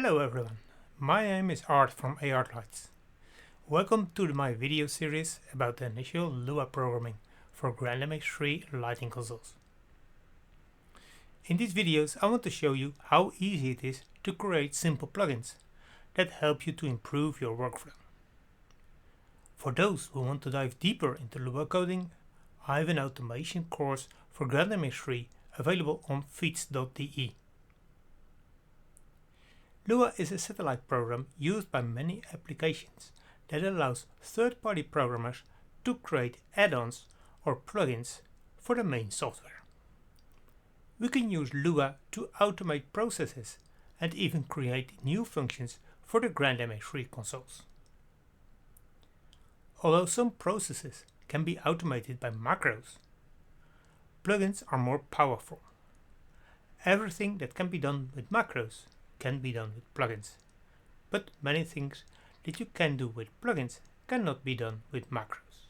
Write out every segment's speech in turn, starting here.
Hello everyone, my name is Art from ARtLights. Welcome to my video series about the initial Lua programming for GrandMX3 lighting consoles. In these videos I want to show you how easy it is to create simple plugins that help you to improve your workflow. For those who want to dive deeper into Lua coding, I have an automation course for GrandMX3 available on feats.de. Lua is a satellite program used by many applications that allows third-party programmers to create add-ons or plugins for the main software. We can use Lua to automate processes and even create new functions for the GrandMX3 consoles. Although some processes can be automated by macros, plugins are more powerful. Everything that can be done with macros can be done with plugins, but many things that you can do with plugins cannot be done with macros.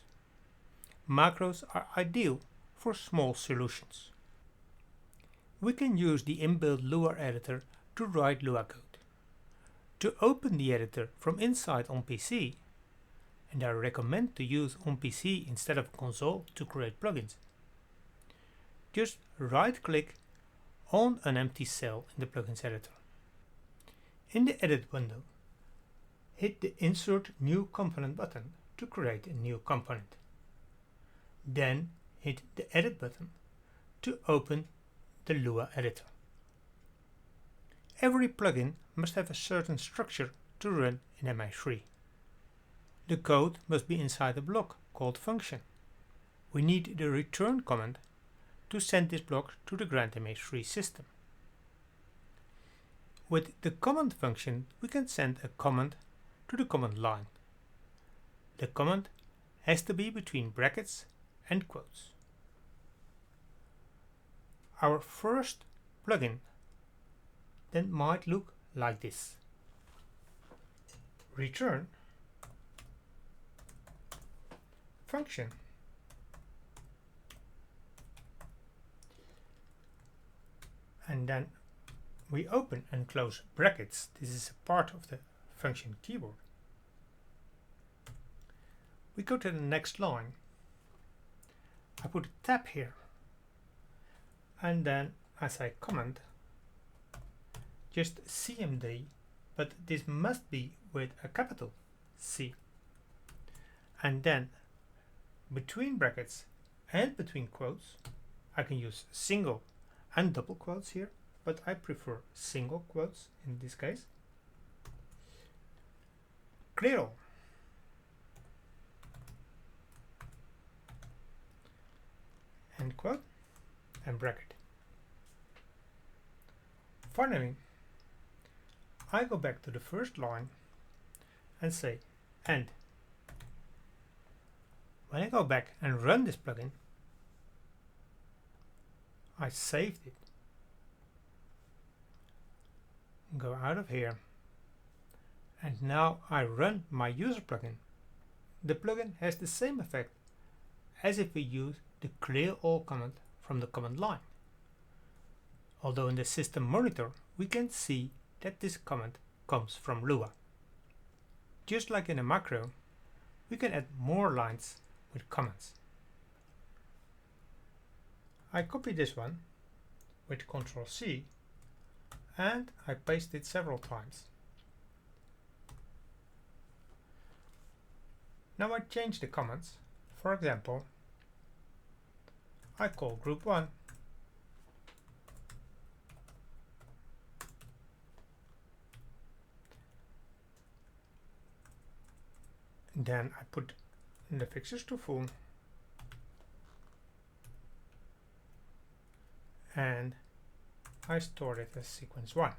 Macros are ideal for small solutions. We can use the inbuilt Lua editor to write Lua code. To open the editor from inside on PC, and I recommend to use on PC instead of console to create plugins, just right-click on an empty cell in the plugins editor. In the Edit window, hit the Insert New Component button to create a new component. Then hit the Edit button to open the Lua editor. Every plugin must have a certain structure to run in MX3. The code must be inside a block called function. We need the return command to send this block to the GrandMX3 system. With the command function, we can send a command to the command line. The command has to be between brackets and quotes. Our first plugin then might look like this. Return function and then we open and close brackets. This is a part of the function keyboard. We go to the next line. I put a tab here, and then I say command, just CMD, but this must be with a capital C. And then between brackets and between quotes, I can use single and double quotes here, but I prefer single quotes in this case. Clear all. End quote and bracket. Finally, I go back to the first line and say end. When I go back and run this plugin, I saved it. Go out of here, and now I run my user plugin. The plugin has the same effect as if we use the clear all command from the command line. Although in the system monitor we can see that this command comes from Lua. Just like in a macro, we can add more lines with commands. I copy this one with Ctrl C and I paste it several times. Now I change the comments. For example, I call group 1 then I put the fixes to full and I store it as sequence 1.